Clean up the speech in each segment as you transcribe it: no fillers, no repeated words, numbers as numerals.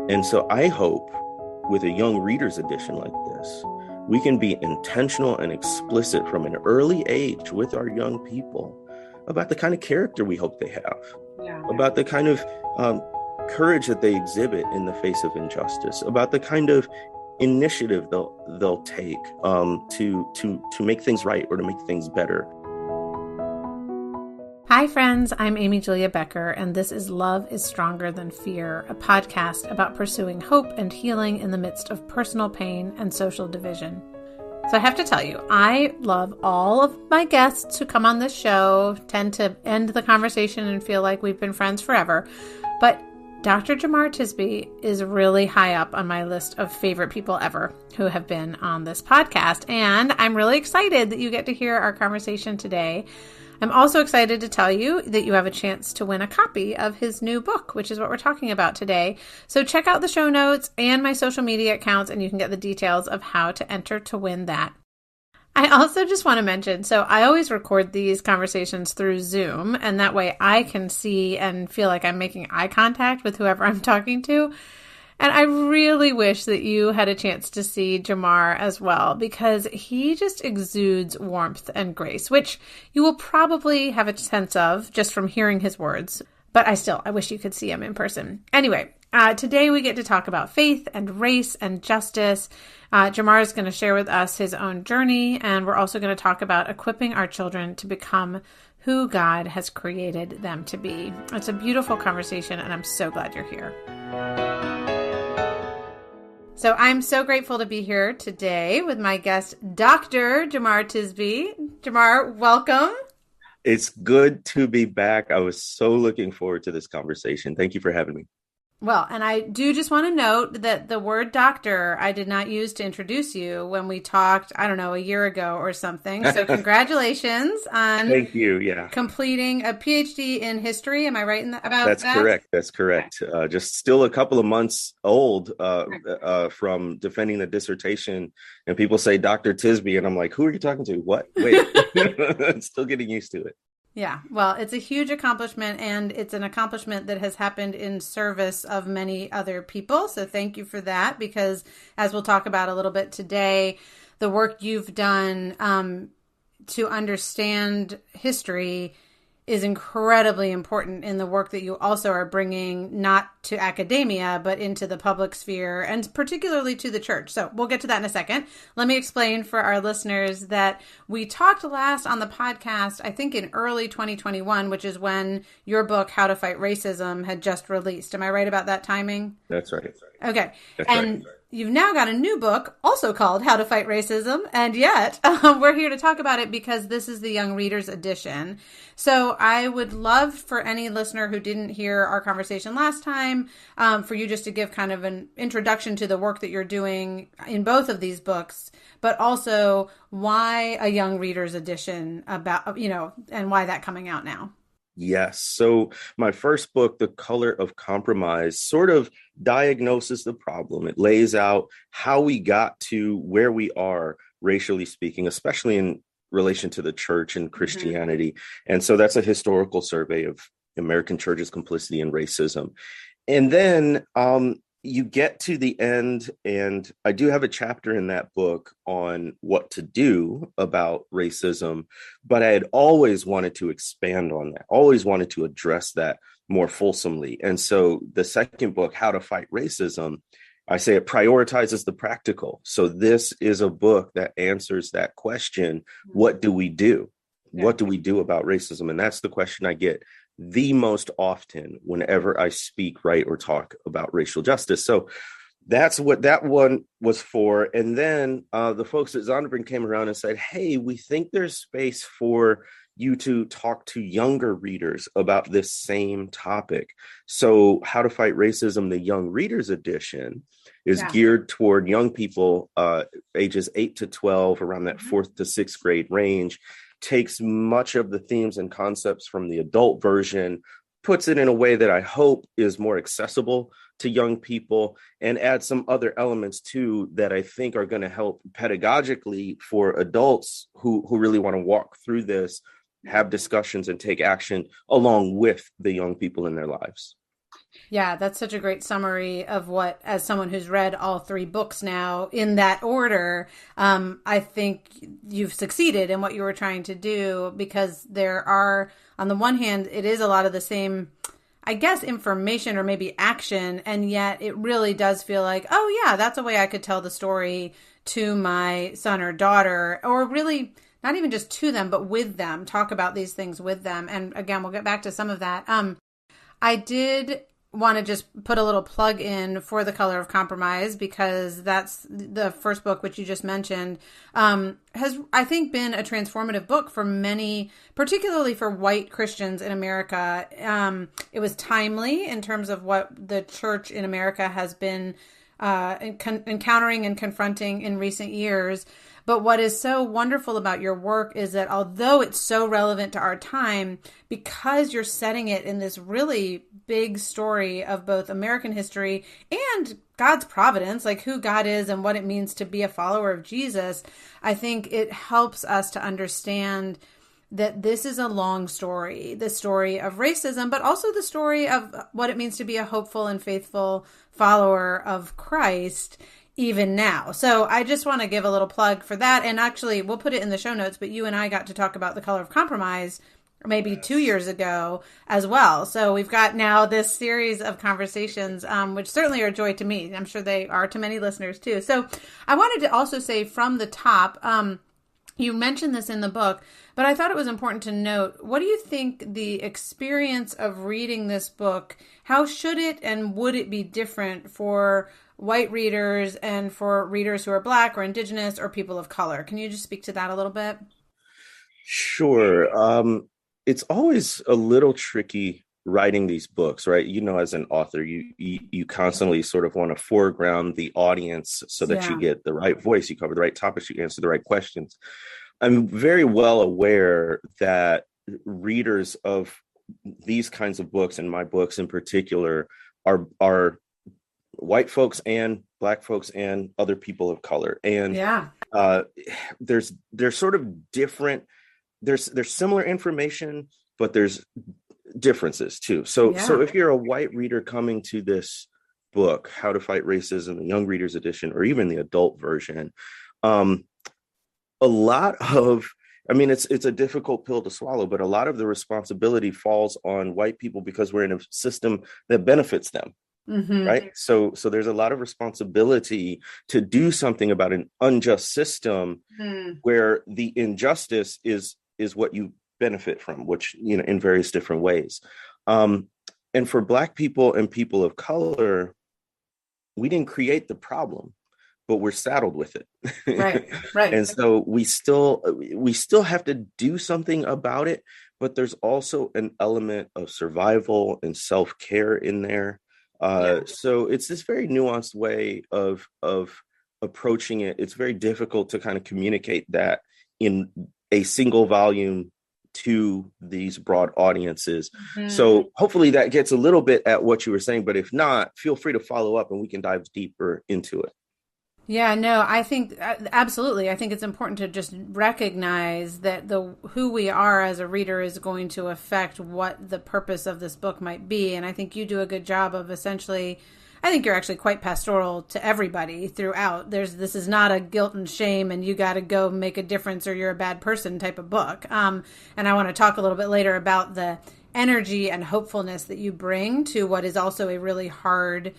And so I hope with a young readers edition like this, we can be intentional and explicit from an early age with our young people about the kind of character we hope they have, about the kind of courage that they exhibit in the face of injustice, about the kind of initiative they'll take to make things right or to make things better. Hi friends, I'm Amy Julia Becker, and this is Love is Stronger Than Fear, a podcast about pursuing hope and healing in the midst of personal pain and social division. So I have to tell you, I love all of my guests who come on this show, tend to end the conversation and feel like we've been friends forever, but Dr. Jemar Tisby is really high up on my list of favorite people ever who have been on this podcast, and I'm really excited that you get to hear our conversation today. I'm also excited to tell you that you have a chance to win a copy of his new book, which is what we're talking about today. So check out the show notes and my social media accounts, and you can get the details of how to enter to win that. I also just want to mention, so I always record these conversations through Zoom, and that way I can see and feel like I'm making eye contact with whoever I'm talking to. And I really wish that you had a chance to see Jemar as well, because he just exudes warmth and grace, which you will probably have a sense of just from hearing his words. But I wish you could see him in person. Anyway, today we get to talk about faith and race and justice. Jemar is going to share with us his own journey, and we're also going to talk about equipping our children to become who God has created them to be. It's a beautiful conversation, and I'm so glad you're here. So I'm so grateful to be here today with my guest, Dr. Jemar Tisby. Jemar, welcome. It's good to be back. I was so looking forward to this conversation. Thank you for having me. Well, and I do just want to note that the word doctor I did not use to introduce you when we talked, I don't know, a year ago or something. So congratulations on Thank you. Yeah. completing a PhD in history. Am I right about that? That's correct. That's correct. Okay. Just still a couple of months old from defending the dissertation. And people say Dr. Tisby, and I'm like, who are you talking to? What? Wait, still getting used to it. Yeah, well, it's a huge accomplishment, and it's an accomplishment that has happened in service of many other people. So thank you for that, because as we'll talk about a little bit today, the work you've done to understand history is incredibly important in the work that you also are bringing, not to academia, but into the public sphere, and particularly to the church. So we'll get to that in a second. Let me explain for our listeners that we talked last on the podcast, I think in early 2021, which is when your book, How to Fight Racism, had just released. Am I right about that timing? That's right. Okay. That's and right. You've now got a new book also called How to Fight Racism, and yet we're here to talk about it because this is the Young Readers edition. So I would love for any listener who didn't hear our conversation last time, for you just to give kind of an introduction to the work that you're doing in both of these books, but also why a Young Readers edition about, and why that coming out now. Yes. So my first book, The Color of Compromise, sort of diagnoses the problem. It lays out how we got to where we are, racially speaking, especially in relation to the church and Christianity. Mm-hmm. And so that's a historical survey of American church's complicity in racism. And then you get to the end, and I do have a chapter in that book on what to do about racism, but I had always wanted to expand on that, always wanted to address that more fulsomely. And so the second book, How to Fight Racism, I say it prioritizes the practical. So this is a book that answers that question. What do we do? Yeah. What do we do about racism? And that's the question I get the most often whenever I speak, write, or talk about racial justice. So that's what that one was for. And then the folks at Zondervan came around and said, hey, we think there's space for you to talk to younger readers about this same topic. So How to Fight Racism, the Young Readers edition, is geared toward young people ages 8 to 12, around that 4th to 6th grade range, takes much of the themes and concepts from the adult version, puts it in a way that I hope is more accessible to young people, and adds some other elements too that I think are going to help pedagogically for adults who really want to walk through this, have discussions, and take action along with the young people in their lives. Yeah, that's such a great summary of what, as someone who's read all three books now in that order, I think you've succeeded in what you were trying to do, because there are, on the one hand, it is a lot of the same, I guess, information or maybe action, and yet it really does feel like, oh yeah, that's a way I could tell the story to my son or daughter, or really not even just to them, but with them, talk about these things with them. And again, we'll get back to some of that. I did want to just put a little plug in for The Color of Compromise, because that's the first book, which you just mentioned, has, I think, been a transformative book for many, particularly for white Christians in America. It was timely in terms of what the church in America has been encountering and confronting in recent years. But what is so wonderful about your work is that although it's so relevant to our time, because you're setting it in this really big story of both American history and God's providence, like who God is and what it means to be a follower of Jesus, I think it helps us to understand that this is a long story, the story of racism, but also the story of what it means to be a hopeful and faithful follower of Christ even now. So I just want to give a little plug for that. And actually, we'll put it in the show notes, but you and I got to talk about The Color of Compromise maybe 2 years ago as well. So we've got now this series of conversations, which certainly are a joy to me. I'm sure they are to many listeners too. So I wanted to also say from the top, you mentioned this in the book, but I thought it was important to note, what do you think the experience of reading this book, how should it and would it be different for white readers and for readers who are Black or Indigenous or people of color? Can you just speak to that a little bit? Sure. It's always a little tricky writing these books, right? You know, as an author, you constantly sort of want to foreground the audience so that you get the right voice, you cover the right topics, you answer the right questions. I'm very well aware that readers of these kinds of books, and my books in particular, are white folks and Black folks and other people of color. And there's sort of different, there's similar information, but there's differences too. So if you're a white reader coming to this book, How to Fight Racism, the Young Readers Edition, or even the adult version, a lot of, I mean, it's a difficult pill to swallow, but a lot of the responsibility falls on white people because we're in a system that benefits them. Mm-hmm. Right. So there's a lot of responsibility to do something about an unjust system where the injustice is what you benefit from, which, you know, in various different ways. And for Black people and people of color, we didn't create the problem, but we're saddled with it. Right. And so we still have to do something about it, but there's also an element of survival and self-care in there. So it's this very nuanced way of approaching it. It's very difficult to kind of communicate that in a single volume to these broad audiences. Mm-hmm. So hopefully that gets a little bit at what you were saying, but if not, feel free to follow up and we can dive deeper into it. Yeah, no, I think absolutely. I think it's important to just recognize that who we are as a reader is going to affect what the purpose of this book might be. And I think you do a good job of essentially, I think you're actually quite pastoral to everybody throughout. This is not a guilt and shame and you got to go make a difference or you're a bad person type of book. And I want to talk a little bit later about the energy and hopefulness that you bring to what is also a really hard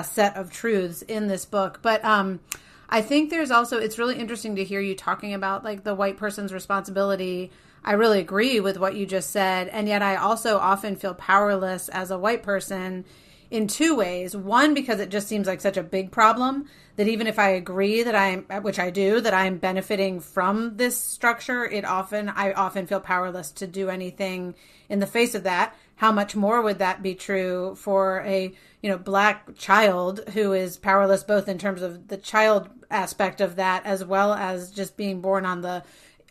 set of truths in this book. But I think there's also, it's really interesting to hear you talking about like the white person's responsibility. I really agree with what you just said. And yet I also often feel powerless as a white person in two ways. One, because it just seems like such a big problem that even if I agree that which I do, that I'm benefiting from this structure, I often feel powerless to do anything in the face of that. How much more would that be true for a, Black child who is powerless both in terms of the child aspect of that as well as just being born on the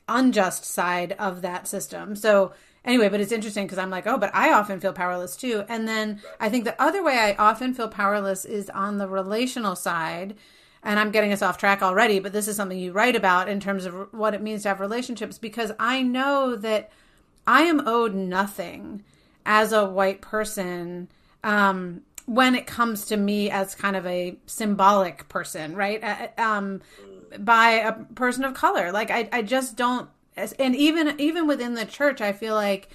unjust side of that system. So anyway, but it's interesting because I'm like, oh, but I often feel powerless too. And then I think the other way I often feel powerless is on the relational side. And I'm getting us off track already, but this is something you write about in terms of what it means to have relationships, because I know that I am owed nothing as a white person when it comes to me as kind of a symbolic person, right? By a person of color. Like I just don't, and even within the church, I feel like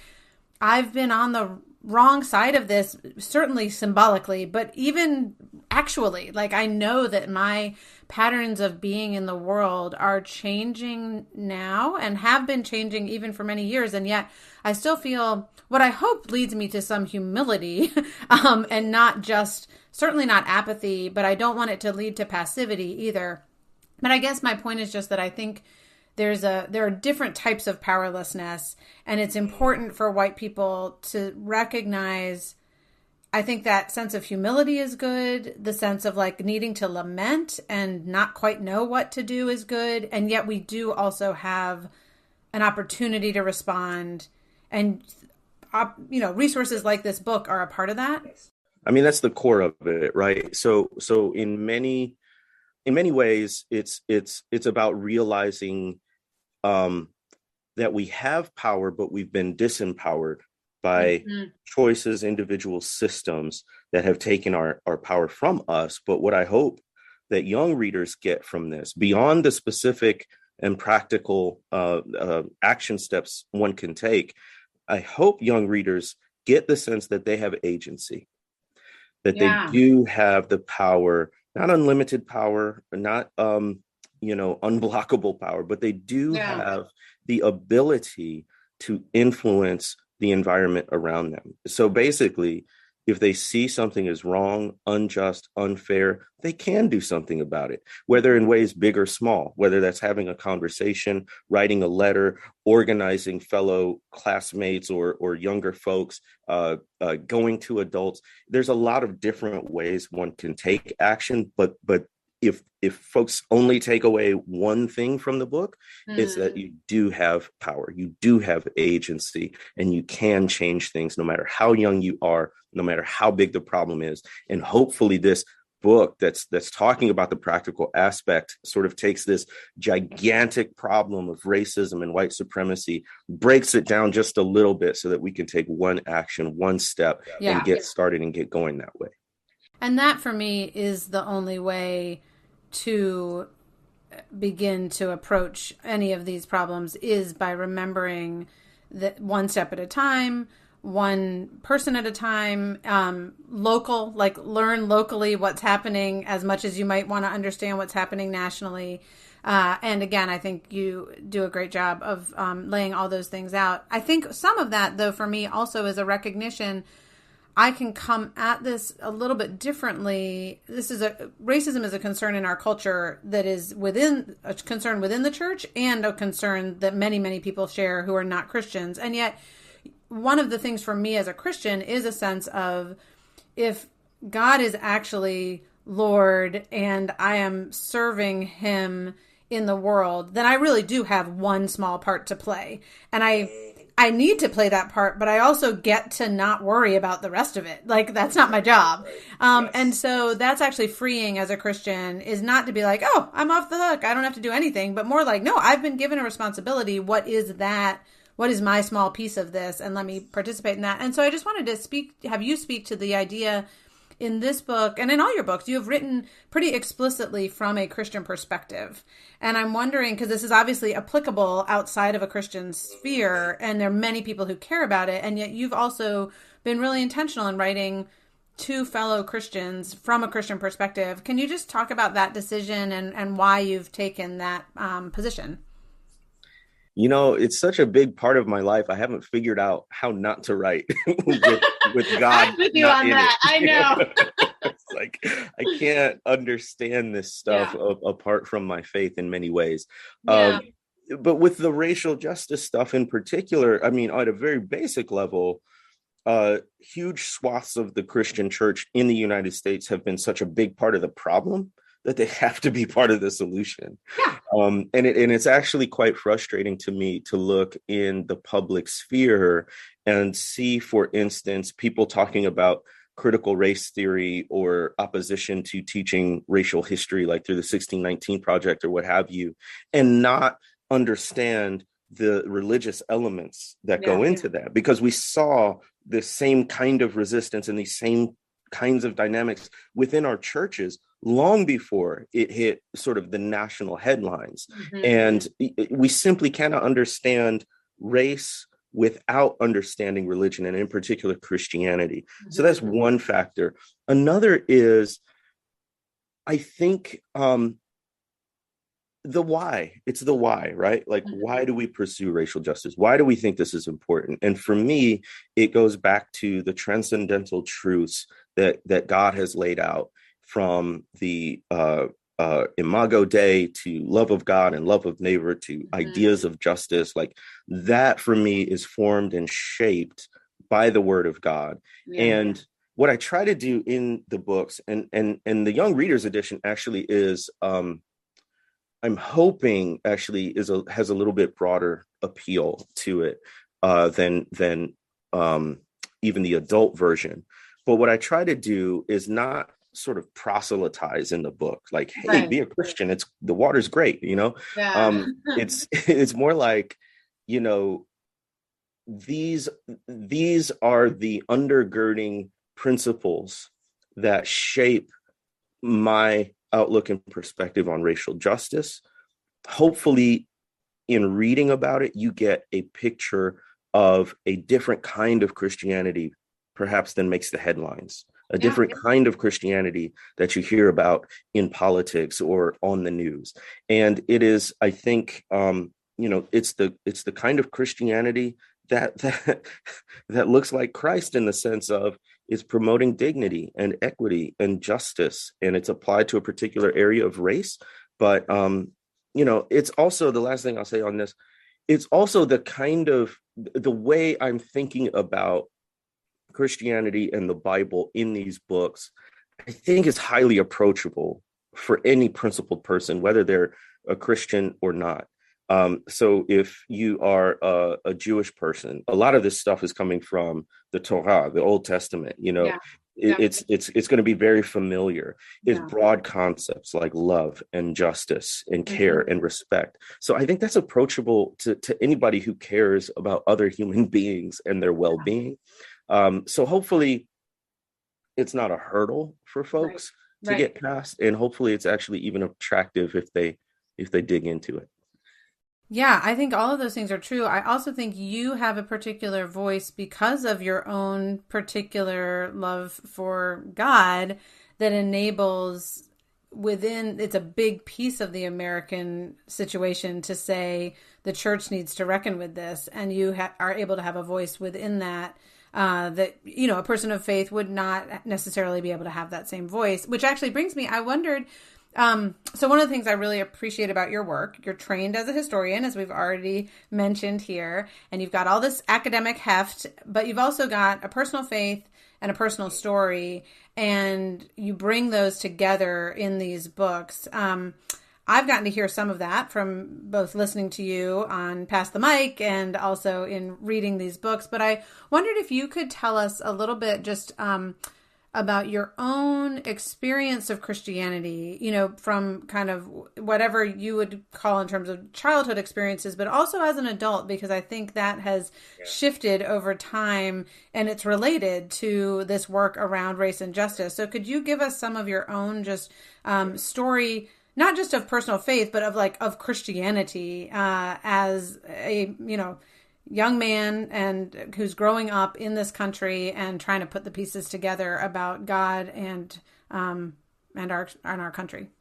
I've been on the wrong side of this, certainly symbolically, but even actually, like I know that my patterns of being in the world are changing now and have been changing even for many years. And yet I still feel what I hope leads me to some humility, and not just, certainly not apathy, but I don't want it to lead to passivity either. But I guess my point is just that I think there are different types of powerlessness, and it's important for white people to recognize, I think that sense of humility is good. The sense of like needing to lament and not quite know what to do is good. And yet we do also have an opportunity to respond, and resources like this book are a part of that. I mean, that's the core of it, right? So in many ways, it's about realizing that we have power, but we've been disempowered by choices, individual systems that have taken our power from us. But what I hope that young readers get from this, beyond the specific and practical action steps one can take, I hope young readers get the sense that they have agency, that they do have the power, not unlimited power, not unblockable power, but they do have the ability to influence the environment around them. So basically, if they see something is wrong, unjust, unfair, they can do something about it, whether in ways big or small, whether that's having a conversation, writing a letter, organizing fellow classmates or younger folks, going to adults. There's a lot of different ways one can take action, but if folks only take away one thing from the book, it's that you do have power, you do have agency, and you can change things no matter how young you are, no matter how big the problem is. And hopefully this book that's talking about the practical aspect sort of takes this gigantic problem of racism and white supremacy, breaks it down just a little bit so that we can take one action, one step, and get started and get going that way. And that for me is the only way to begin to approach any of these problems, is by remembering that one step at a time, one person at a time, local, like learn locally what's happening as much as you might want to understand what's happening nationally. And again, I think you do a great job of laying all those things out. I think some of that, though, for me also is a recognition I can come at this a little bit differently. Racism is a concern in our culture that is a concern within the church, and a concern that many, many people share who are not Christians. And yet one of the things for me as a Christian is a sense of, if God is actually Lord and I am serving him in the world, then I really do have one small part to play. And I need to play that part, but I also get to not worry about the rest of it. Like, that's not my job. And so that's actually freeing as a Christian, is not to be like, oh, I'm off the hook, I don't have to do anything, but more like, no, I've been given a responsibility. What is that? What is my small piece of this? And let me participate in that. And so I just wanted to have you speak to the idea in this book, and in all your books, you have written pretty explicitly from a Christian perspective. And I'm wondering, because this is obviously applicable outside of a Christian sphere, and there are many people who care about it, and yet you've also been really intentional in writing to fellow Christians from a Christian perspective. Can you just talk about that decision and why you've taken that position? It's such a big part of my life. I haven't figured out how not to write with God. I'm with you on that. I know. It's like, I can't understand this stuff apart from my faith in many ways. But with the racial justice stuff in particular, I mean, at a very basic level, huge swaths of the Christian church in the United States have been such a big part of the problem that they have to be part of the solution. And it's actually quite frustrating to me to look in the public sphere and see, for instance, people talking about critical race theory or opposition to teaching racial history, like through the 1619 Project or what have you, and not understand the religious elements that go into that, because we saw the same kind of resistance and these same kinds of dynamics within our churches long before it hit sort of the national headlines. And we simply cannot understand race without understanding religion, and in particular Christianity. So that's one factor. Another is, I think, the why. It's the why, right? Like, why do we pursue racial justice? Why do we think this is important? And for me, it goes back to the transcendental truths that God has laid out, from the Imago Dei to love of God and love of neighbor to ideas of justice. Like, that for me is formed and shaped by the word of God. And what I try to do in the books, and the young readers edition actually is, I'm hoping actually has a little bit broader appeal to it than even the adult version. But what I try to do is not sort of proselytize in the book, like, hey, be a Christian. The water's great, you know. It's more like, you know, these are the undergirding principles that shape my outlook and perspective on racial justice. Hopefully, in reading about it, you get a picture of a different kind of Christianity, perhaps, than makes the headlines. A different kind of Christianity that you hear about in politics or on the news. And it is, I think, you know, it's the kind of Christianity that looks like Christ, in the sense of is promoting dignity and equity and justice, and it's applied to a particular area of race. But you know, it's also, the last thing I'll say on this, it's also the kind of the way I'm thinking about Christianity and the Bible in these books, I think is highly approachable for any principled person, whether they're a Christian or not. So if you are a Jewish person, a lot of this stuff is coming from the Torah, the Old Testament. You know, it's going to be very familiar. It's broad concepts like love and justice and care and respect. So I think that's approachable to anybody who cares about other human beings and their well-being. So hopefully it's not a hurdle for folks to get past, and hopefully it's actually even attractive if they dig into it. Yeah, I think all of those things are true. I also think you have a particular voice because of your own particular love for God that enables it's a big piece of the American situation to say the church needs to reckon with this. And you are able to have a voice within that, that, you know, a person of faith would not necessarily be able to have that same voice, which actually brings me, I wondered, so one of the things I really appreciate about your work, you're trained as a historian, as we've already mentioned here, and you've got all this academic heft, but you've also got a personal faith and a personal story, and you bring those together in these books. I've gotten to hear some of that from both listening to you on Pass the Mic and also in reading these books, but I wondered if you could tell us a little bit just about your own experience of Christianity, you know, from kind of whatever you would call in terms of childhood experiences, but also as an adult, because I think that has shifted over time and it's related to this work around race and justice. So could you give us some of your own just story, not just of personal faith, but of Christianity as a, you know, young man and who's growing up in this country and trying to put the pieces together about God and our country.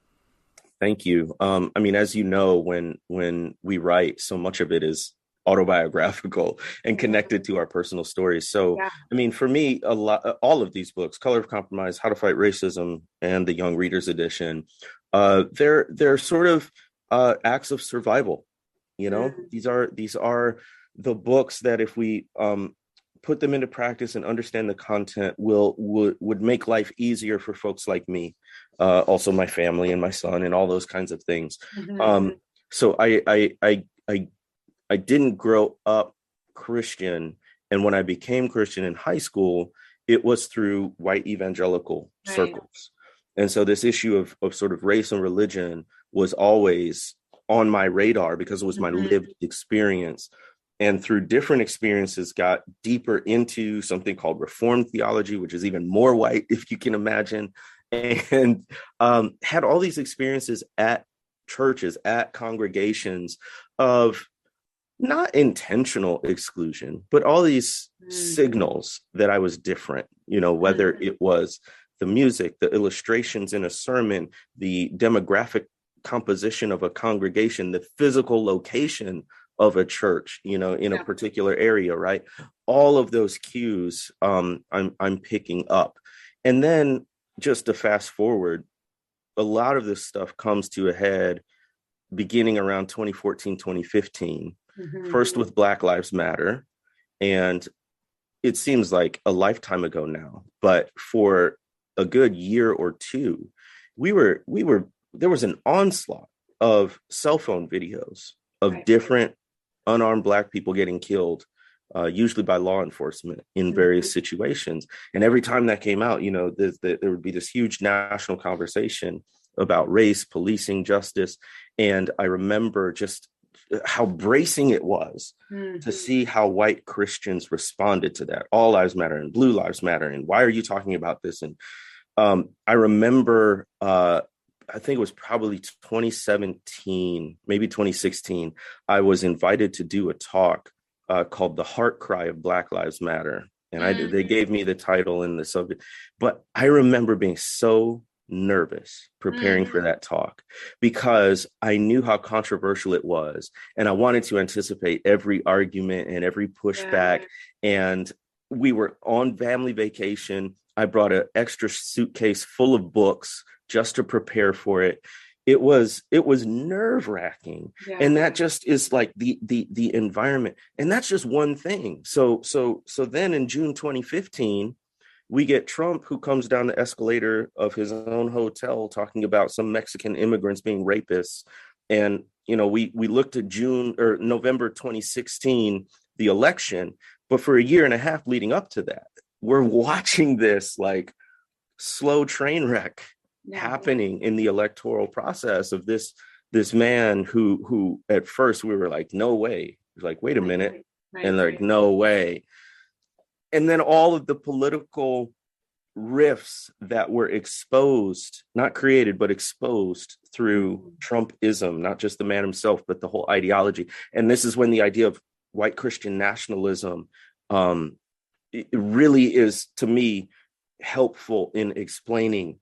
Thank you. I mean, as you know, when we write, so much of it is autobiographical and connected to our personal stories. So, I mean, for me, all of these books, Color of Compromise, How to Fight Racism, and the Young Readers Edition, they're sort of acts of survival. You know, these are the books that if we put them into practice and understand the content would make life easier for folks like me, also my family and my son and all those kinds of things. So I didn't grow up Christian, and when I became Christian in high school, it was through white evangelical circles. And so this issue of sort of race and religion was always on my radar because it was my lived experience. And through different experiences, got deeper into something called Reformed theology, which is even more white, if you can imagine, and had all these experiences at churches, at congregations of not intentional exclusion, but all these signals that I was different, whether it was the music, the illustrations in a sermon, the demographic composition of a congregation, the physical location of a church, in a particular area, right? All of those cues I'm picking up. And then just to fast forward, a lot of this stuff comes to a head beginning around 2014, 2015, first with Black Lives Matter. And it seems like a lifetime ago now, but for a good year or two, there was an onslaught of cell phone videos of different unarmed Black people getting killed, usually by law enforcement in various situations. And every time that came out, there would be this huge national conversation about race, policing, justice. And I remember just how bracing it was to see how white Christians responded to that. All lives matter and blue lives matter. And why are you talking about this? And I remember, I think it was probably 2017, maybe 2016, I was invited to do a talk called The Heart Cry of Black Lives Matter. And they gave me the title and the subject. But I remember being so nervous preparing for that talk because I knew how controversial it was. And I wanted to anticipate every argument and every pushback. And we were on family vacation. I brought an extra suitcase full of books just to prepare for it. It was nerve-wracking. And that just is like the environment. And that's just one thing. So then in June 2015, we get Trump, who comes down the escalator of his own hotel talking about some Mexican immigrants being rapists. And, we looked at November 2016, the election, but for a year and a half leading up to that, we're watching this like slow train wreck happening in the electoral process of this man who at first we were like, no way. He's like, wait a minute. And like, no way. And then all of the political rifts that were exposed, not created, but exposed through Trumpism, not just the man himself, but the whole ideology. And this is when the idea of white Christian nationalism it really is, to me, helpful in explaining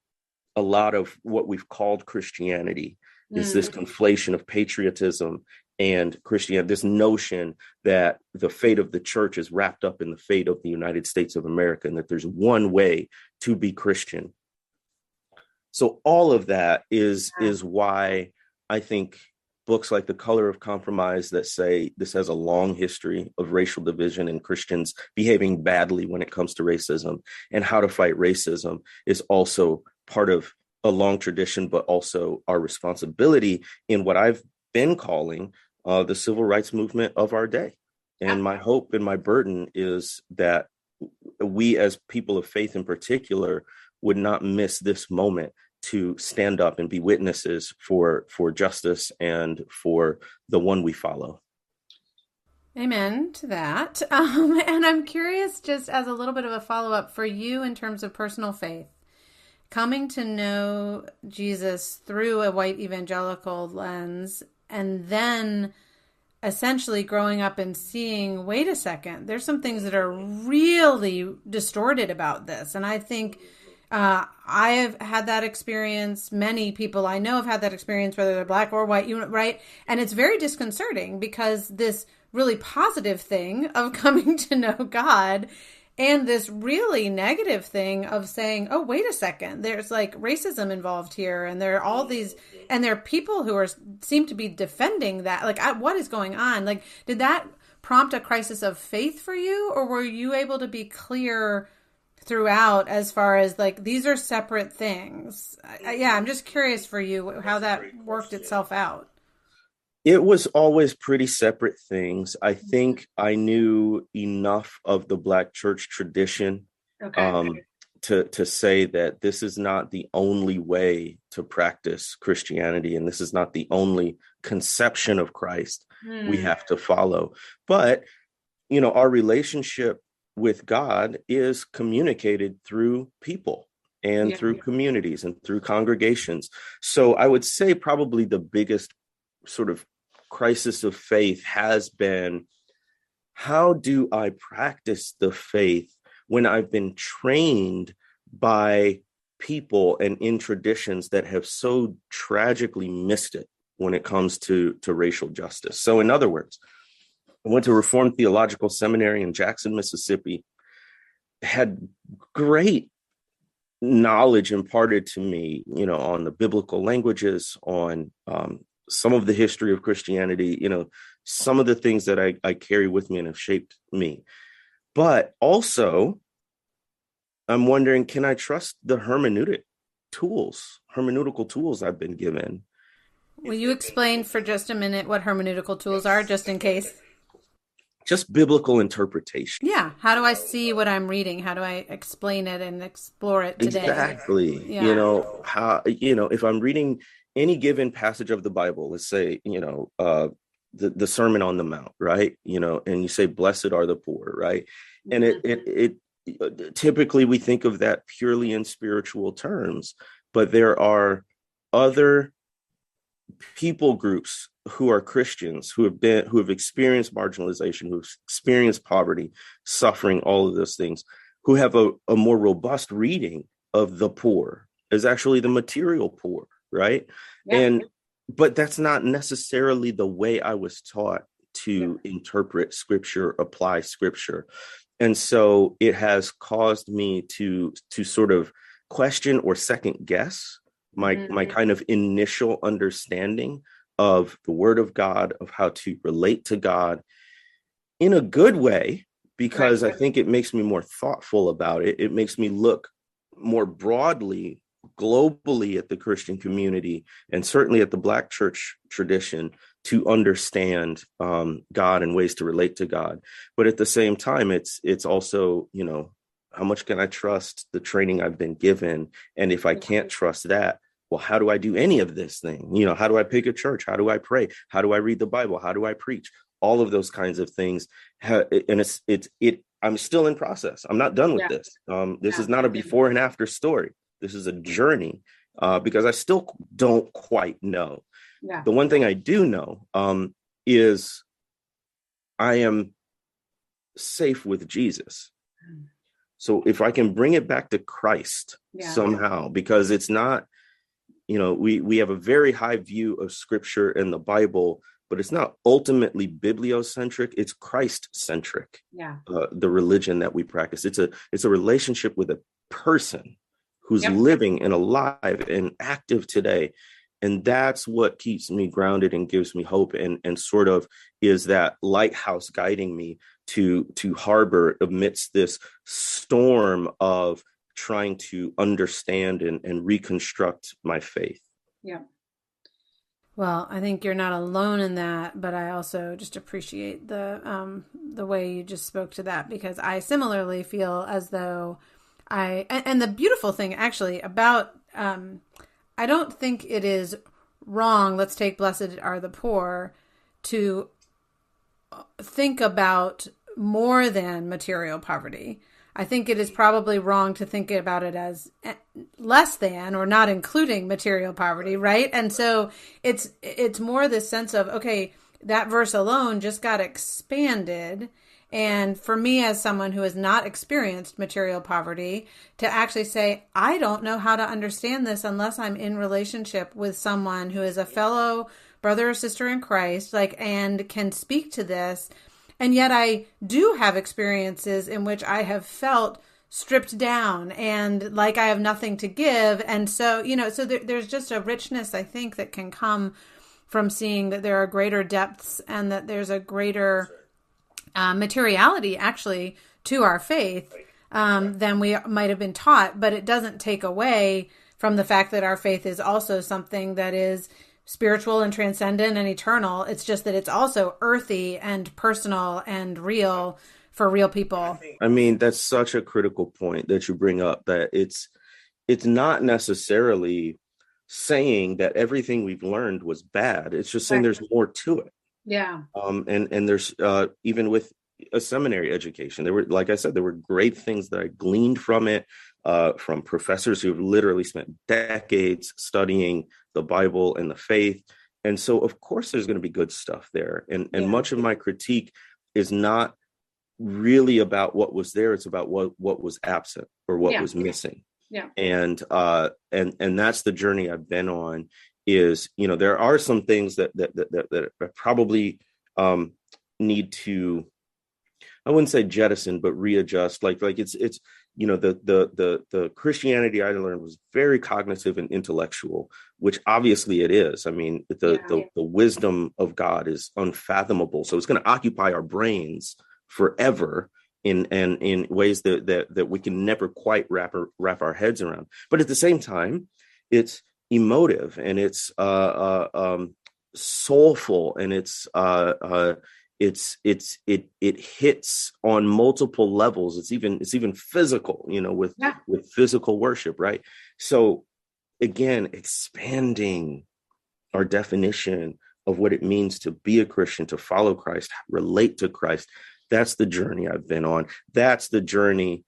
a lot of what we've called Christianity, is this conflation of patriotism and Christianity, this notion that the fate of the church is wrapped up in the fate of the United States of America, and that there's one way to be Christian. So all of that is why I think books like The Color of Compromise that say this has a long history of racial division and Christians behaving badly when it comes to racism, and How to Fight Racism is also part of a long tradition, but also our responsibility in what I've been calling the civil rights movement of our day. And my hope and my burden is that we as people of faith in particular would not miss this moment to stand up and be witnesses for justice and for the one we follow. Amen to that. And I'm curious, just as a little bit of a follow-up for you in terms of personal faith, coming to know Jesus through a white evangelical lens, and then essentially growing up and seeing, wait a second, there's some things that are really distorted about this. And I think I have had that experience. Many people I know have had that experience, whether they're black or white, right? And it's very disconcerting because this really positive thing of coming to know God and this really negative thing of saying, oh, wait a second, there's like racism involved here. And there are all these, and there are people who seem to be defending that. Like, what is going on? Like, did that prompt a crisis of faith for you? Or were you able to be clear throughout as far as like, these are separate things? I'm just curious for you how that worked itself out. It was always pretty separate things. I think I knew enough of the Black church tradition to say that this is not the only way to practice Christianity, and this is not the only conception of Christ we Mm. have to follow. But, our relationship with God is communicated through people and Yeah. through communities and through congregations. So I would say probably the biggest sort of crisis of faith has been, how do I practice the faith when I've been trained by people and in traditions that have so tragically missed it when it comes to racial justice? So in other words, I went to Reformed Theological Seminary in Jackson, Mississippi, had great knowledge imparted to me, on the biblical languages, on some of the history of Christianity, some of the things that I carry with me and have shaped me. But also, I'm wondering, can I trust the hermeneutical tools I've been given? Will you explain for just a minute what hermeneutical tools are, just in case? Just biblical interpretation. Yeah. How do I see what I'm reading? How do I explain it and explore it today? Exactly. Yeah. If I'm reading any given passage of the Bible, let's say, the Sermon on the Mount, right? And you say, blessed are the poor, right? And it typically we think of that purely in spiritual terms, but there are other people groups who are Christians, who have experienced marginalization, who've experienced poverty, suffering, all of those things, who have a more robust reading of the poor is actually the material poor, right? Yeah. But that's not necessarily the way I was taught to interpret scripture, apply scripture. And so it has caused me to sort of question or second guess my kind of initial understanding of the Word of God, of how to relate to God in a good way, because I think it makes me more thoughtful about it. It makes me look more broadly, globally at the Christian community, and certainly at the Black church tradition, to understand God and ways to relate to God. But at the same time, it's also, how much can I trust the training I've been given? And if I can't trust that, well, how do I do any of this thing? How do I pick a church? How do I pray? How do I read the Bible? How do I preach? All of those kinds of things. And I'm still in process. I'm not done with this. This is not a before and after story. This is a journey because I still don't quite know. Yeah. The one thing I do know is I am safe with Jesus. So if I can bring it back to Christ somehow, because it's not, we have a very high view of scripture and the Bible, but it's not ultimately bibliocentric. It's Christ-centric. Yeah. The religion that we practice. It's a relationship with a person who's living and alive and active today. And that's what keeps me grounded and gives me hope and sort of is that lighthouse guiding me to harbor amidst this storm of trying to understand and reconstruct my faith. Yeah. Well, I think you're not alone in that, but I also just appreciate the way you just spoke to that, because I similarly feel as though and the beautiful thing actually about, I don't think it is wrong, let's take blessed are the poor, to think about more than material poverty. I think it is probably wrong to think about it as less than or not including material poverty, right? And so it's more this sense of, okay, that verse alone just got expanded. And for me, as someone who has not experienced material poverty, to actually say, I don't know how to understand this unless I'm in relationship with someone who is a fellow brother or sister in Christ, and can speak to this. And yet I do have experiences in which I have felt stripped down and like I have nothing to give. And so, there's just a richness, I think, that can come from seeing that there are greater depths and that there's a greater materiality actually to our faith than we might have been taught. But it doesn't take away from the fact that our faith is also something that is spiritual and transcendent and eternal. It's just that it's also earthy and personal and real for real people. I mean, that's such a critical point that you bring up, that it's not necessarily saying that everything we've learned was bad. It's just saying there's more to it. Yeah. And there's even with a seminary education, there were, like I said, there were great things that I gleaned from it, from professors who have literally spent decades studying the Bible and the faith. And so, of course, there's going to be good stuff there. And much of my critique is not really about what was there. It's about what was absent or what was missing. Yeah. And that's the journey I've been on. Is, there are some things that probably need to, I wouldn't say jettison, but readjust. Like it's the Christianity I learned was very cognitive and intellectual, which obviously it is. I mean, the wisdom of God is unfathomable. So it's going to occupy our brains forever in ways that we can never quite wrap our heads around. But at the same time, it's emotive and it's soulful, and it hits on multiple levels. It's even physical, with physical worship, right? So again, expanding our definition of what it means to be a Christian, to follow Christ, relate to Christ. That's the journey I've been on. That's the journey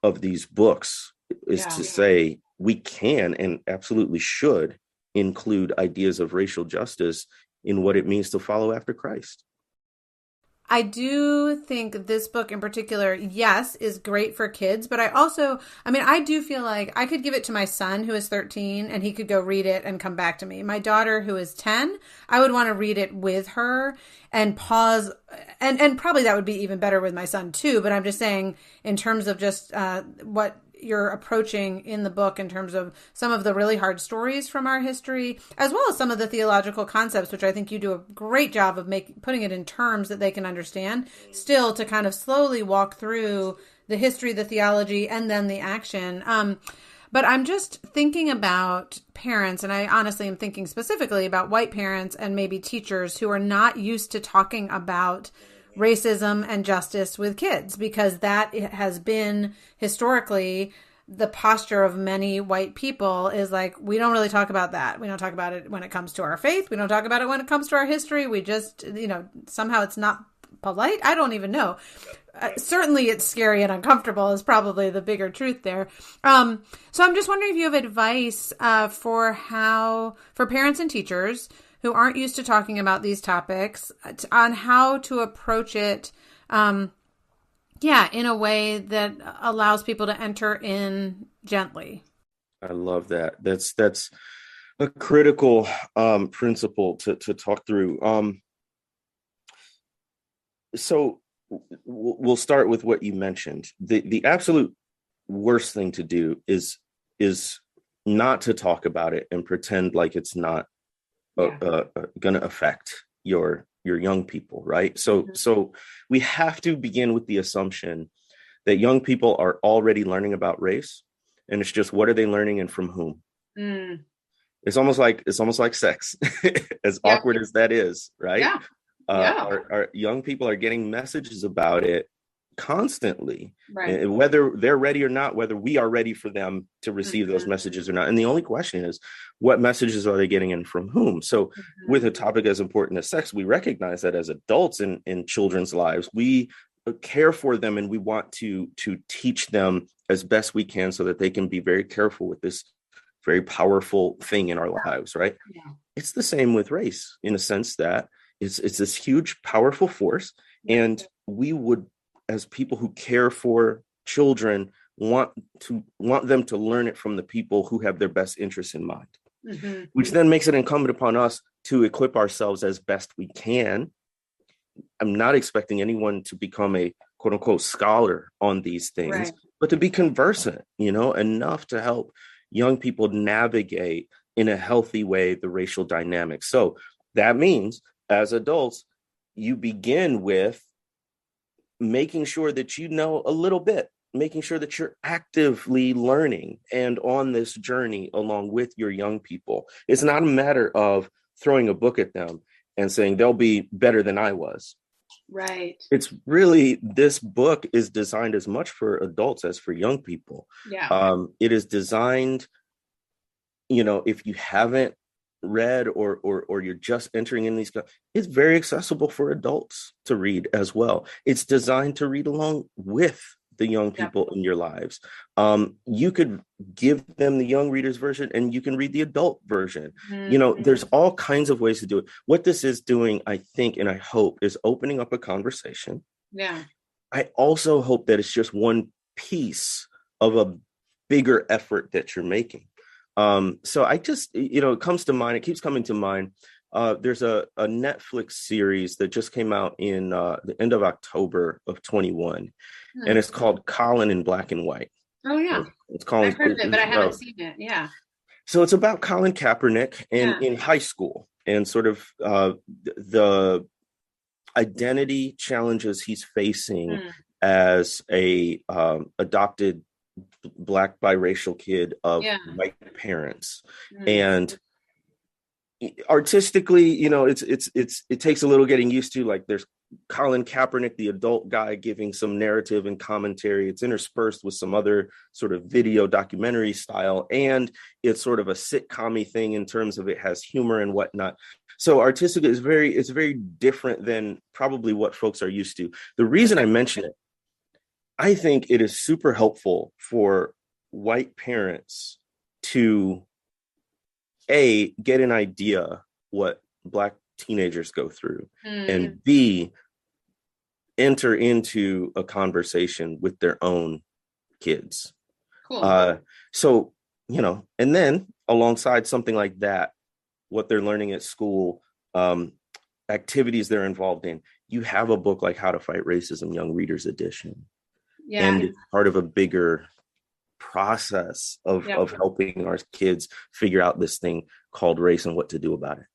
of these books, is to say we can and absolutely should include ideas of racial justice in what it means to follow after Christ. I do think this book in particular, yes, is great for kids, but I do feel like I could give it to my son who is 13 and he could go read it and come back to me. My daughter who is 10, I would want to read it with her and pause, and probably that would be even better with my son too, but I'm just saying in terms of just what you're approaching in the book in terms of some of the really hard stories from our history, as well as some of the theological concepts, which I think you do a great job of putting it in terms that they can understand, still to kind of slowly walk through the history, the theology, and then the action. But I'm just thinking about parents, and I honestly am thinking specifically about white parents and maybe teachers who are not used to talking about racism and justice with kids, because that has been historically the posture of many white people, is like, we don't really talk about that. We don't talk about it when it comes to our faith. We don't talk about it when it comes to our history. We just, somehow it's not polite. I don't even know. Certainly it's scary and uncomfortable is probably the bigger truth there. So I'm just wondering if you have advice for parents and teachers who aren't used to talking about these topics on how to approach it, in a way that allows people to enter in gently. I love that. That's a critical principle to talk through. So we'll start with what you mentioned. The absolute worst thing to do is not to talk about it and pretend like it's not going to affect your young people, right? So we have to begin with the assumption that young people are already learning about race, and it's just, what are they learning and from whom? It's almost like sex, as awkward as that is, right? Our young people are getting messages about it constantly, right? Whether they're ready or not, whether we are ready for them to receive those messages or not. And the only question is, what messages are they getting and from whom? So with a topic as important as sex, we recognize that as adults in children's lives, we care for them and we want to teach them as best we can so that they can be very careful with this very powerful thing in our lives, right? It's the same with race, in a sense that it's this huge, powerful force, and we would, as people who care for children, want them to learn it from the people who have their best interests in mind, which then makes it incumbent upon us to equip ourselves as best we can. I'm not expecting anyone to become a quote unquote scholar on these things, but to be conversant, enough to help young people navigate in a healthy way the racial dynamics. So that means, as adults, you begin with making sure that you know a little bit, making sure that you're actively learning and on this journey along with your young people. It's not a matter of throwing a book at them and saying they'll be better than I was. Right. It's really, this book is designed as much for adults as for young people. It is designed, if you haven't read or you're just entering in these, it's very accessible for adults to read as well. It's designed to read along with the young people in your lives. You could give them the young readers version and you can read the adult version. There's all kinds of ways to do it. What this is doing, I think, and I hope, is opening up a conversation. Yeah. I also hope that it's just one piece of a bigger effort that you're making. So I just, it comes to mind, it keeps coming to mind. There's a Netflix series that just came out in the end of October of 21, and it's called Colin in Black and White. Oh, yeah. It's called, I've heard of it, but I haven't seen it. Yeah. So it's about Colin Kaepernick in high school and sort of the identity challenges he's facing as a adopted Black biracial kid of white parents. And artistically, it takes a little getting used to. Like, there's Colin Kaepernick, the adult guy, giving some narrative and commentary. It's interspersed with some other sort of video documentary style, and it's sort of a sitcom-y thing in terms of it has humor and whatnot. So artistically, it's very different than probably what folks are used to. The reason I mention it, I think it is super helpful for white parents to get an idea what Black teenagers go through, and B, enter into a conversation with their own kids. Cool. So, and then alongside something like that, what they're learning at school, activities they're involved in, you have a book like How to Fight Racism, Young Readers Edition. Yeah. And it's part of a bigger process of helping our kids figure out this thing called race and what to do about it.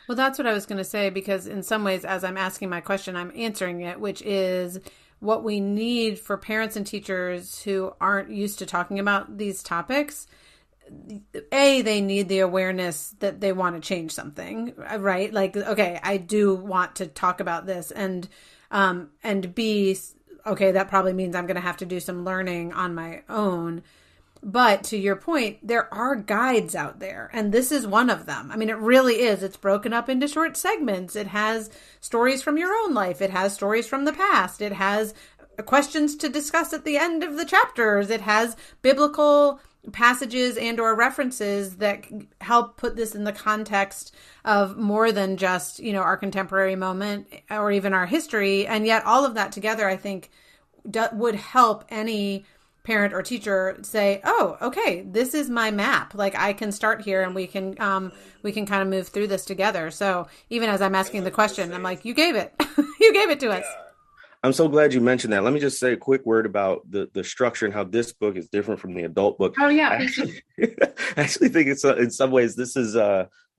Well, that's what I was going to say, because in some ways, as I'm asking my question, I'm answering it, which is what we need for parents and teachers who aren't used to talking about these topics. They need the awareness that they want to change something, right? Like, okay, I do want to talk about this, and B, okay, that probably means I'm going to have to do some learning on my own. But to your point, there are guides out there, and this is one of them. I mean, it really is. It's broken up into short segments. It has stories from your own life. It has stories from the past. It has questions to discuss at the end of the chapters. It has biblical passages and or references that help put this in the context of more than just, our contemporary moment or even our history. And yet all of that together, I think, would help any parent or teacher say, oh, okay, this is my map. Like, I can start here and we can kind of move through this together. So even as I'm asking the question, I'm like, you gave it. You gave it to us. I'm so glad you mentioned that. Let me just say a quick word about the structure and how this book is different from the adult book. Oh, yeah. I actually think it's in some ways, this is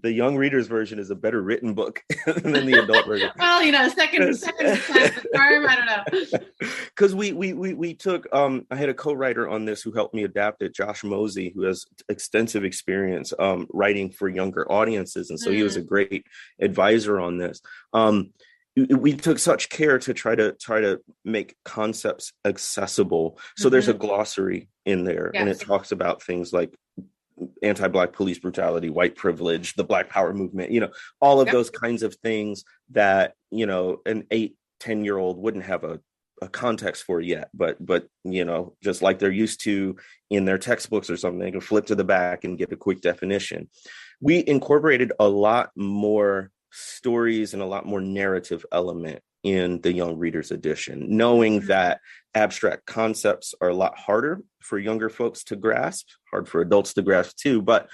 the young readers version is a better written book than the adult version. Well, second time's the charm. I don't know. Because we took, I had a co-writer on this who helped me adapt it, Josh Mosey, who has extensive experience writing for younger audiences. And so he was a great advisor on this. We took such care to try to make concepts accessible. So there's a glossary in there, and it talks about things like anti-Black police brutality, white privilege, the Black Power movement, all of those kinds of things that, an 8-10-year-old wouldn't have a context for yet, but just like they're used to in their textbooks or something, they can flip to the back and get a quick definition. We incorporated a lot more stories and a lot more narrative element in the Young Readers Edition, knowing that abstract concepts are a lot harder for younger folks to grasp, hard for adults to grasp too, but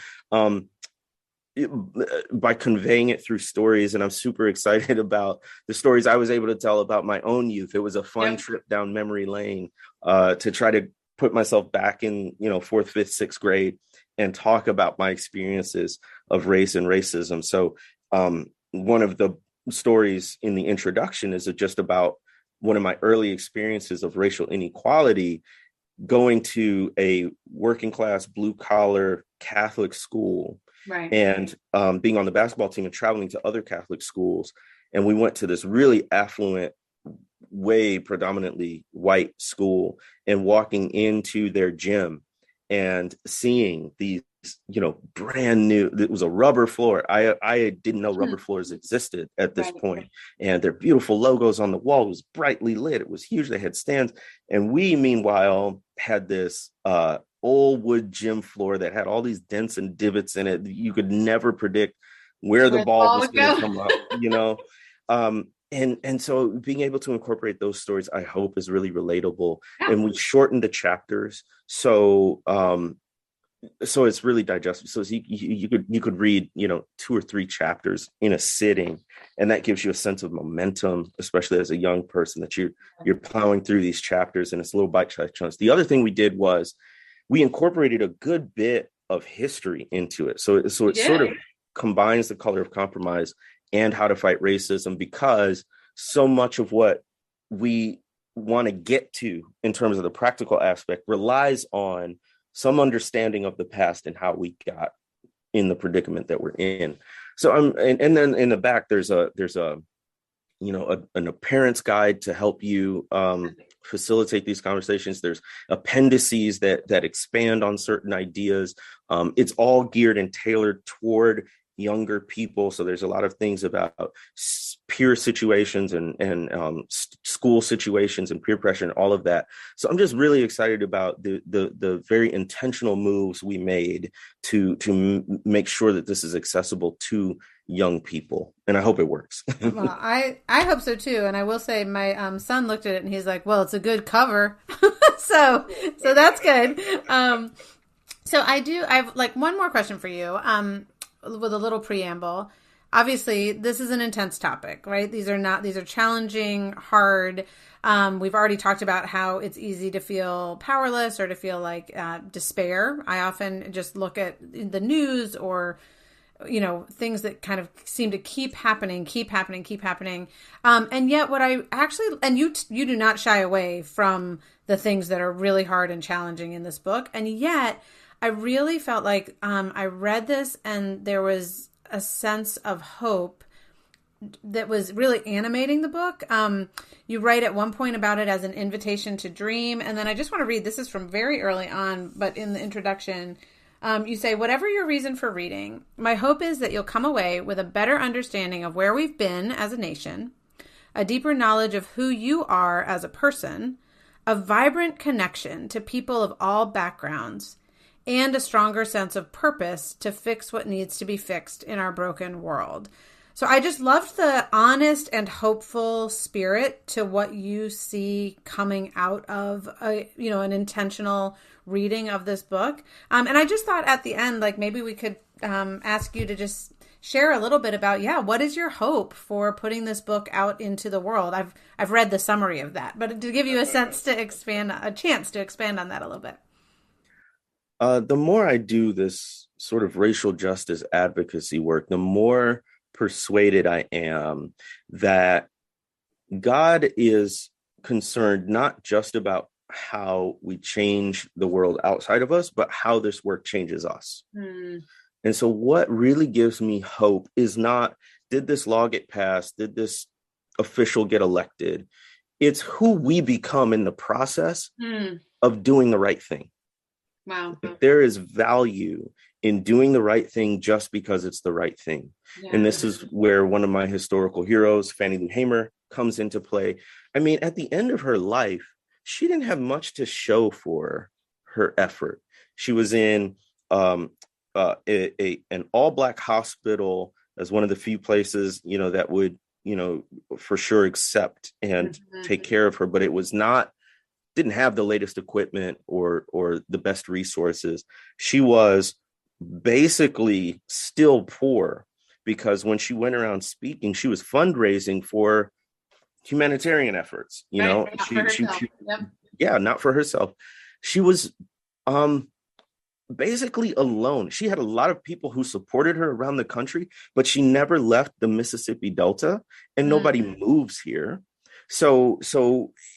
by conveying it through stories. And I'm super excited about the stories I was able to tell about my own youth. It was a fun trip down memory lane to try to put myself back in, 4th, 5th, 6th grade and talk about my experiences of race and racism. So one of the stories in the introduction is just about one of my early experiences of racial inequality, going to a working class, blue collar Catholic school, right, and being on the basketball team and traveling to other Catholic schools. And we went to this really affluent, way predominantly white school, and walking into their gym and seeing these brand new. It was a rubber floor. I didn't know rubber floors existed at this point. And their beautiful logos on the wall. It was brightly lit. It was huge. They had stands. And we, meanwhile, had this old wood gym floor that had all these dents and divots in it. You could never predict where the ball was going to come up, And so being able to incorporate those stories, I hope, is really relatable. Yeah. And we shortened the chapters. So it's really digestible. So you could read, 2 or 3 chapters in a sitting, and that gives you a sense of momentum, especially as a young person, that you're plowing through these chapters, and it's little bite-sized chunks. The other thing we did was we incorporated a good bit of history into it. So it sort of combines the color of compromise and how to fight racism, because so much of what we want to get to in terms of the practical aspect relies on some understanding of the past and how we got in the predicament that we're in. So and then in the back there's a parent's guide to help you facilitate these conversations. There's appendices that expand on certain ideas. It's all geared and tailored toward younger people. So there's a lot of things about peer situations and school situations and peer pressure and all of that. So I'm just really excited about the very intentional moves we made to make sure that this is accessible to young people. And I hope it works. Well, I hope so too. And I will say my son looked at it and he's like, well, it's a good cover. so that's good. So I have like one more question for you. With a little preamble. Obviously, this is an intense topic, right? These are challenging, hard. We've already talked about how it's easy to feel powerless or to feel like despair. I often just look at the news or, things that kind of seem to keep happening. And yet what I actually, and you do not shy away from the things that are really hard and challenging in this book. And yet I really felt like I read this and there was a sense of hope that was really animating the book. You write at one point about it as an invitation to dream. And then I just want to read, this is from very early on, but in the introduction, you say, whatever your reason for reading, my hope is that you'll come away with a better understanding of where we've been as a nation, a deeper knowledge of who you are as a person, a vibrant connection to people of all backgrounds, and a stronger sense of purpose to fix what needs to be fixed in our broken world. So I just loved the honest and hopeful spirit to what you see coming out of an intentional reading of this book. And I just thought at the end, like maybe we could ask you to just share a little bit about, what is your hope for putting this book out into the world? I've read the summary of that, but to give you a chance to expand on that a little bit. The more I do this sort of racial justice advocacy work, the more persuaded I am that God is concerned not just about how we change the world outside of us, but how this work changes us. And so what really gives me hope is not, did this law get passed? Did this official get elected? It's who we become in the process of doing the right thing. Wow. There is value in doing the right thing just because it's the right thing. Yeah. And this is where one of my historical heroes, Fannie Lou Hamer, comes into play. I mean, at the end of her life, she didn't have much to show for her effort. She was in an all-Black hospital as one of the few places, that would, for sure accept and take care of her, but it was didn't have the latest equipment or the best resources. She was basically still poor because when she went around speaking, she was fundraising for humanitarian efforts, not for herself. She was basically alone. She had a lot of people who supported her around the country, but she never left the Mississippi Delta and nobody moves here. So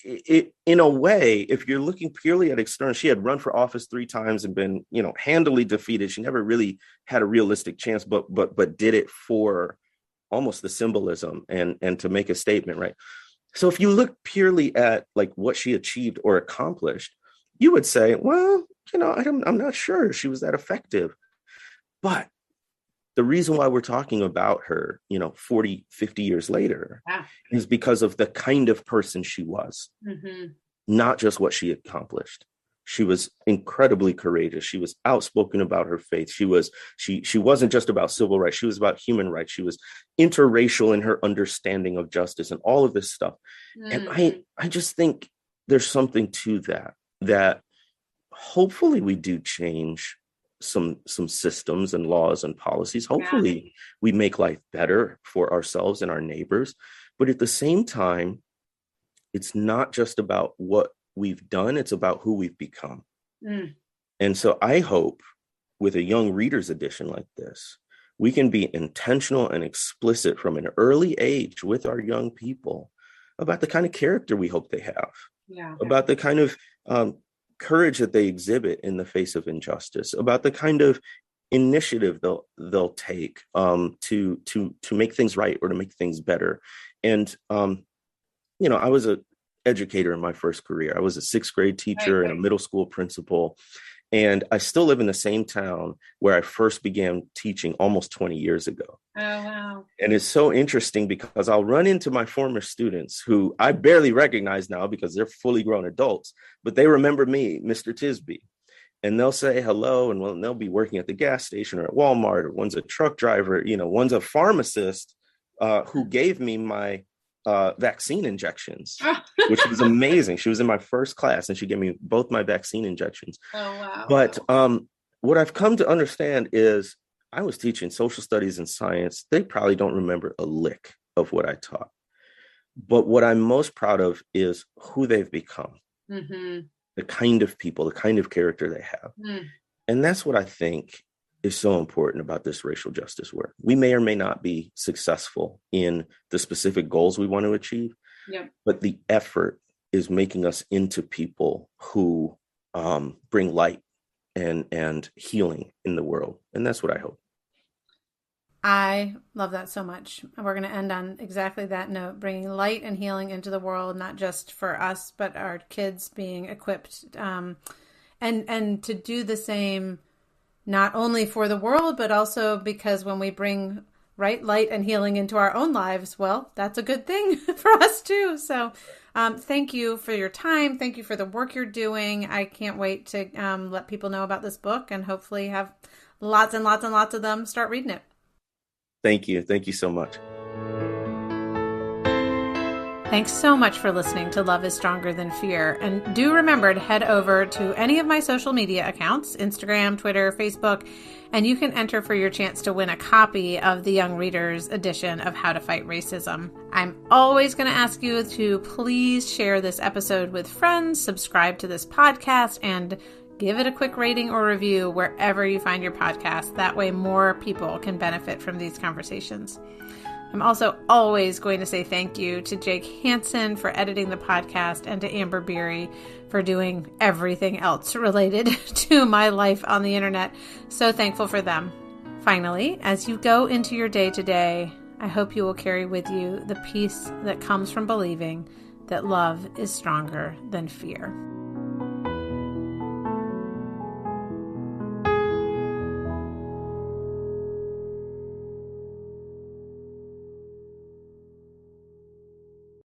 it, in a way, if you're looking purely at external, she had run for office 3 times and been, handily defeated. She never really had a realistic chance, but did it for almost the symbolism and to make a statement, right? So if you look purely at like what she achieved or accomplished, you would say, well, I'm not sure she was that effective. But the reason why we're talking about her, 40, 50 years later, is because of the kind of person she was, not just what she accomplished. She was incredibly courageous. She was outspoken about her faith. She wasn't just about civil rights. She was about human rights. She was interracial in her understanding of justice and all of this stuff. And I just think there's something to that hopefully we do change some systems and laws and policies. Hopefully we make life better for ourselves and our neighbors. But at the same time, it's not just about what we've done, it's about who we've become. And so I hope with a young readers edition like this, we can be intentional and explicit from an early age with our young people about the kind of character we hope they have, about the kind of courage that they exhibit in the face of injustice, about the kind of initiative they'll take to make things right or to make things better. And I was a educator in my first career. I was a sixth grade teacher and a middle school principal. And I still live in the same town where I first began teaching almost 20 years ago. Oh, wow. And it's so interesting because I'll run into my former students who I barely recognize now because they're fully grown adults, but they remember me, Mr. Tisby. And they'll say hello, and they'll be working at the gas station or at Walmart, or one's a truck driver, one's a pharmacist who gave me my vaccine injections, which was amazing. She was in my first class and she gave me both my vaccine injections. Oh, wow. But what I've come to understand is I was teaching social studies and science. They probably don't remember a lick of what I taught. But what I'm most proud of is who they've become, the kind of people, the kind of character they have. And that's what I think is so important about this racial justice work. We may or may not be successful in the specific goals we want to achieve, but the effort is making us into people who bring light and healing in the world. And that's what I hope. I love that so much. We're going to end on exactly that note, bringing light and healing into the world, not just for us, but our kids being equipped and to do the same, not only for the world, but also because when we bring light and healing into our own lives, well, that's a good thing for us too. So thank you for your time. Thank you for the work you're doing. I can't wait to let people know about this book and hopefully have lots and lots and lots of them start reading it. Thank you. Thank you so much. Thanks so much for listening to Love is Stronger Than Fear. And do remember to head over to any of my social media accounts, Instagram, Twitter, Facebook, and you can enter for your chance to win a copy of the Young Readers edition of How to Fight Racism. I'm always going to ask you to please share this episode with friends, subscribe to this podcast, and give it a quick rating or review wherever you find your podcast. That way more people can benefit from these conversations. I'm also always going to say thank you to Jake Hansen for editing the podcast and to Amber Beery for doing everything else related to my life on the internet. So thankful for them. Finally, as you go into your day today, I hope you will carry with you the peace that comes from believing that love is stronger than fear.